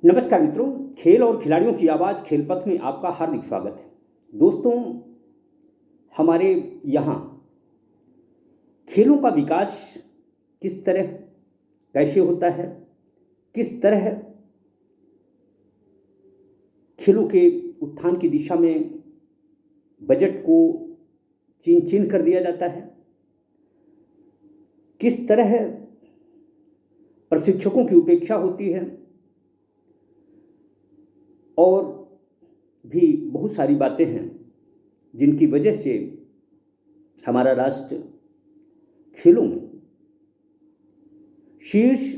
नमस्कार मित्रों, खेल और खिलाड़ियों की आवाज़ खेलपथ में आपका हार्दिक स्वागत है। दोस्तों, हमारे यहाँ खेलों का विकास किस तरह कैसे होता है, किस तरह खेलों के उत्थान की दिशा में बजट को छीन छीन कर दिया जाता है, किस तरह प्रशिक्षकों की उपेक्षा होती है और भी बहुत सारी बातें हैं जिनकी वजह से हमारा राष्ट्र खेलों में शीर्ष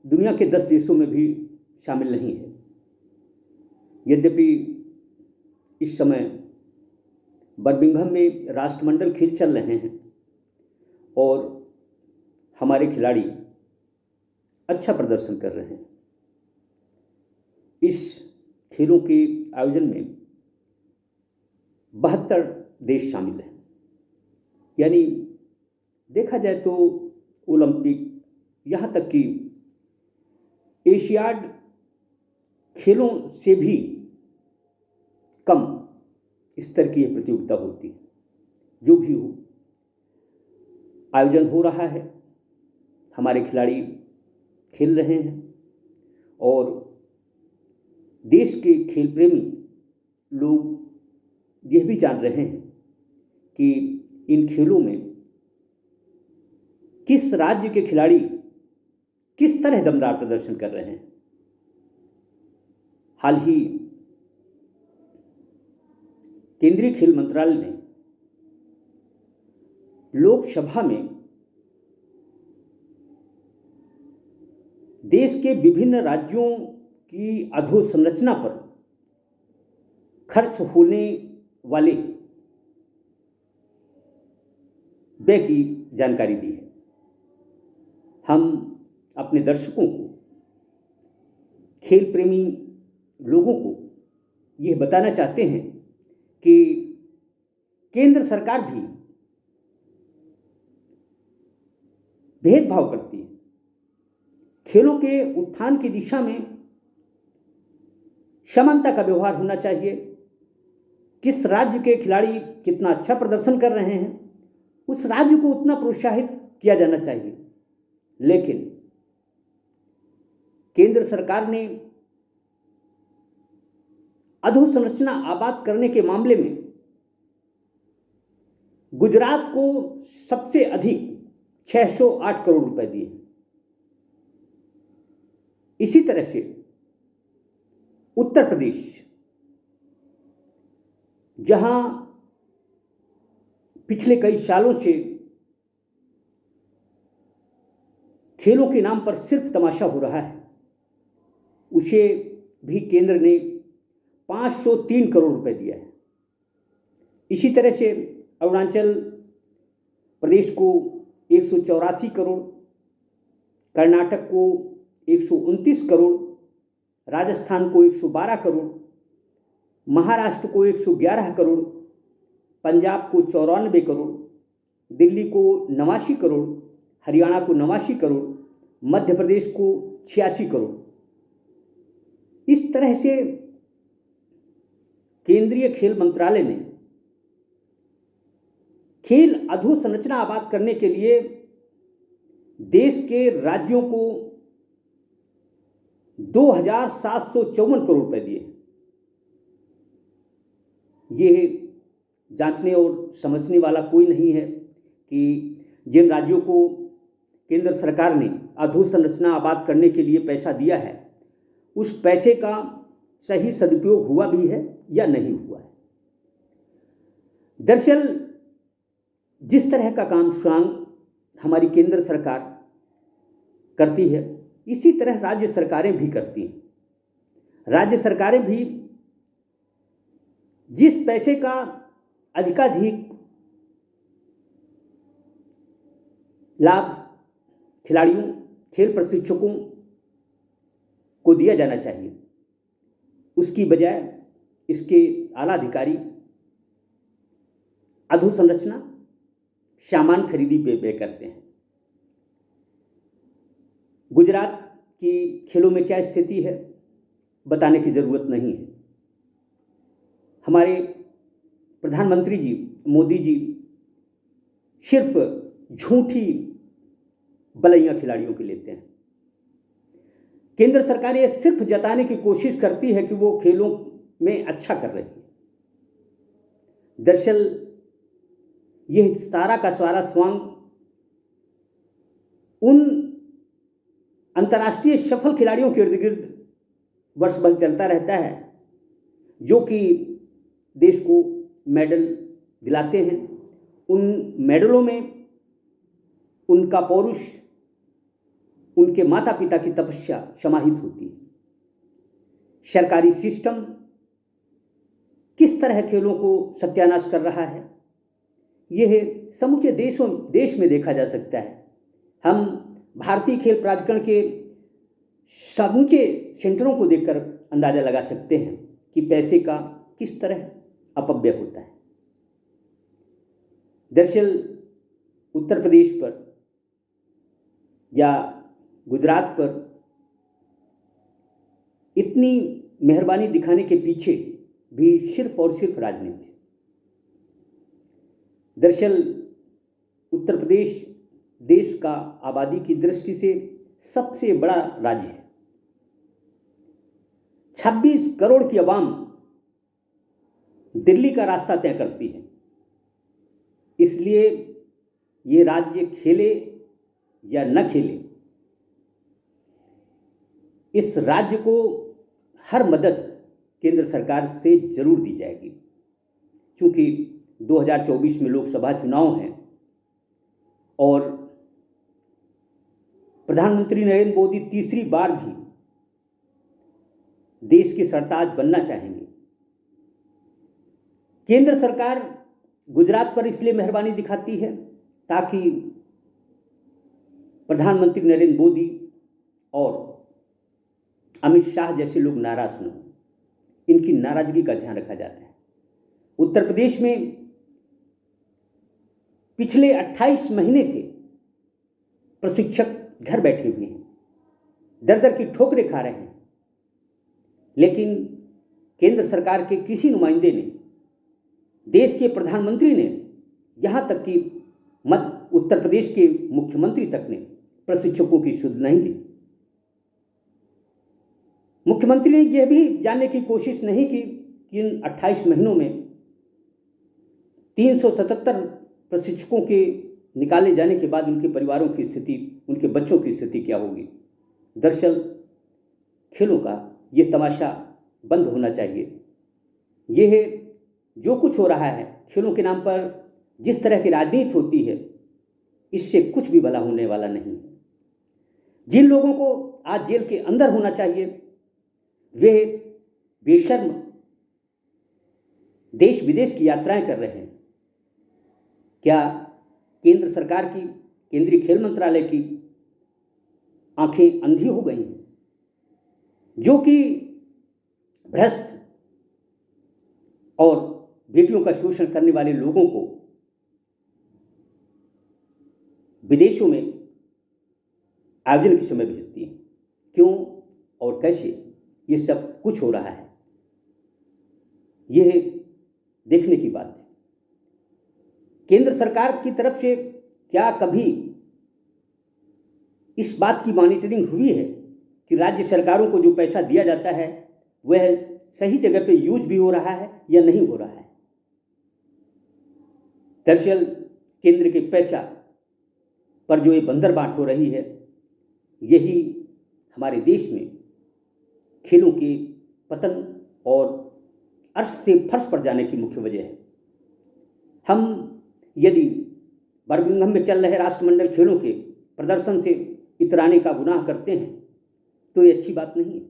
दुनिया के 10 देशों में भी शामिल नहीं है। यद्यपि इस समय बर्मिंघम में राष्ट्रमंडल खेल चल रहे हैं और हमारे खिलाड़ी अच्छा प्रदर्शन कर रहे हैं। इस खेलों के आयोजन में 72 देश शामिल हैं। यानी देखा जाए तो ओलंपिक, यहाँ तक कि एशियाड खेलों से भी कम स्तर की यह प्रतियोगिता होती है। जो भी हो, आयोजन हो रहा है, हमारे खिलाड़ी खेल रहे हैं और देश के खेल प्रेमी लोग यह भी जान रहे हैं कि इन खेलों में किस राज्य के खिलाड़ी किस तरह दमदार प्रदर्शन कर रहे हैं। हाल ही केंद्रीय खेल मंत्रालय ने लोकसभा में देश के विभिन्न राज्यों की अधोसंरचना पर खर्च होने वाले व्यय की जानकारी दी है। हम अपने दर्शकों को, खेल प्रेमी लोगों को यह बताना चाहते हैं कि केंद्र सरकार भी भेदभाव करती है। खेलों के उत्थान की दिशा में समानता का व्यवहार होना चाहिए। किस राज्य के खिलाड़ी कितना अच्छा प्रदर्शन कर रहे हैं, उस राज्य को उतना प्रोत्साहित किया जाना चाहिए। लेकिन केंद्र सरकार ने अधोसंरचना आबाद करने के मामले में गुजरात को सबसे अधिक 608 करोड़ रुपए दिए। इसी तरह से उत्तर प्रदेश, जहां पिछले कई सालों से खेलों के नाम पर सिर्फ तमाशा हो रहा है, उसे भी केंद्र ने 503 करोड़ रुपए दिया है। इसी तरह से अरुणाचल प्रदेश को 184 करोड़, कर्नाटक को 129 करोड़, राजस्थान को 112 करोड़, महाराष्ट्र को 111 करोड़, पंजाब को 94 करोड़, दिल्ली को 89 करोड़, हरियाणा को 89 करोड़, मध्य प्रदेश को 86 करोड़। इस तरह से केंद्रीय खेल मंत्रालय ने खेल अधोसंरचना आबाद करने के लिए देश के राज्यों को 2754 करोड़ रुपए दिए। ये जांचने और समझने वाला कोई नहीं है कि जिन राज्यों को केंद्र सरकार ने अधोसंरचना आबाद करने के लिए पैसा दिया है, उस पैसे का सही सदुपयोग हुआ भी है या नहीं हुआ है। दरअसल जिस तरह का काम स्वयं हमारी केंद्र सरकार करती है, इसी तरह राज्य सरकारें भी करती हैं। राज्य सरकारें भी जिस पैसे का अधिकाधिक लाभ खिलाड़ियों, खेल प्रशिक्षकों को दिया जाना चाहिए, उसकी बजाय इसके आला अधिकारी अधोसंरचना, सामान खरीदी पे व्यय करते हैं। गुजरात की खेलों में क्या स्थिति है, बताने की ज़रूरत नहीं है। हमारे प्रधानमंत्री जी मोदी जी सिर्फ झूठी बलैया खिलाड़ियों की लेते हैं। केंद्र सरकार ये सिर्फ जताने की कोशिश करती है कि वो खेलों में अच्छा कर रही है। दरअसल यह सारा का सारा स्वांग उन अंतर्राष्ट्रीय सफल खिलाड़ियों के इर्द गिर्द वर्ष भर चलता रहता है जो कि देश को मेडल दिलाते हैं। उन मेडलों में उनका पौरुष, उनके माता पिता की तपस्या समाहित होती है। सरकारी सिस्टम किस तरह खेलों को सत्यानाश कर रहा है, यह समूचे देश में देखा जा सकता है। हम भारतीय खेल प्राधिकरण के समूचे सेंटरों को देखकर अंदाजा लगा सकते हैं कि पैसे का किस तरह अपव्यय होता है। दरअसल उत्तर प्रदेश पर या गुजरात पर इतनी मेहरबानी दिखाने के पीछे भी सिर्फ और सिर्फ राजनीति। दरअसल उत्तर प्रदेश देश का आबादी की दृष्टि से सबसे बड़ा राज्य है। 26 करोड़ की आवाम दिल्ली का रास्ता तय करती है। इसलिए ये राज्य खेले या न खेले, इस राज्य को हर मदद केंद्र सरकार से जरूर दी जाएगी। क्योंकि 2024 में लोकसभा चुनाव हैं और प्रधानमंत्री नरेंद्र मोदी तीसरी बार भी देश के सरताज बनना चाहेंगे। केंद्र सरकार गुजरात पर इसलिए मेहरबानी दिखाती है ताकि प्रधानमंत्री नरेंद्र मोदी और अमित शाह जैसे लोग नाराज न हों। इनकी नाराजगी का ध्यान रखा जाता है। उत्तर प्रदेश में पिछले 28 महीने से प्रशिक्षक घर बैठे हुए हैं, दर दर की ठोकरें खा रहे हैं, लेकिन केंद्र सरकार के किसी नुमाइंदे ने, देश के प्रधानमंत्री ने, यहाँ तक कि उत्तर प्रदेश के मुख्यमंत्री तक ने प्रशिक्षकों की सुध नहीं ली। मुख्यमंत्री ने यह भी जानने की कोशिश नहीं की कि इन 28 महीनों में 377 प्रशिक्षकों के निकाले जाने के बाद उनके परिवारों की स्थिति, उनके बच्चों की स्थिति क्या होगी। दरअसल खेलों का ये तमाशा बंद होना चाहिए। यह जो कुछ हो रहा है, खेलों के नाम पर जिस तरह की राजनीति होती है, इससे कुछ भी भला होने वाला नहीं है। जिन लोगों को आज जेल के अंदर होना चाहिए, वे बेशर्म देश विदेश की यात्राएं कर रहे हैं। क्या केंद्र सरकार की, केंद्रीय खेल मंत्रालय की आंखें अंधी हो गई हैं, जो कि भ्रष्ट और बेटियों का शोषण करने वाले लोगों को विदेशों में आयोजन के समय भेजती हैं? क्यों और कैसे ये सब कुछ हो रहा है, यह देखने की बात है। केंद्र सरकार की तरफ से क्या कभी इस बात की मॉनिटरिंग हुई है कि राज्य सरकारों को जो पैसा दिया जाता है वह सही जगह पे यूज भी हो रहा है या नहीं हो रहा है? दरअसल केंद्र के पैसा पर जो ये बंदरबाट हो रही है, यही हमारे देश में खेलों के पतन और अर्श से फर्श पर जाने की मुख्य वजह है। हम यदि बर्मिंघम में चल रहे राष्ट्रमंडल खेलों के प्रदर्शन से इतराने का गुनाह करते हैं तो ये अच्छी बात नहीं है।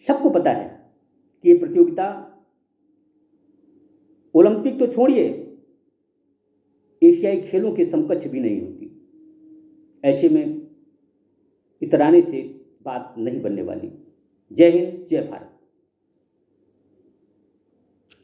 सबको पता है कि ये प्रतियोगिता ओलंपिक तो छोड़िए, एशियाई खेलों के समकक्ष भी नहीं होती। ऐसे में इतराने से बात नहीं बनने वाली। जय हिंद, जय भारत।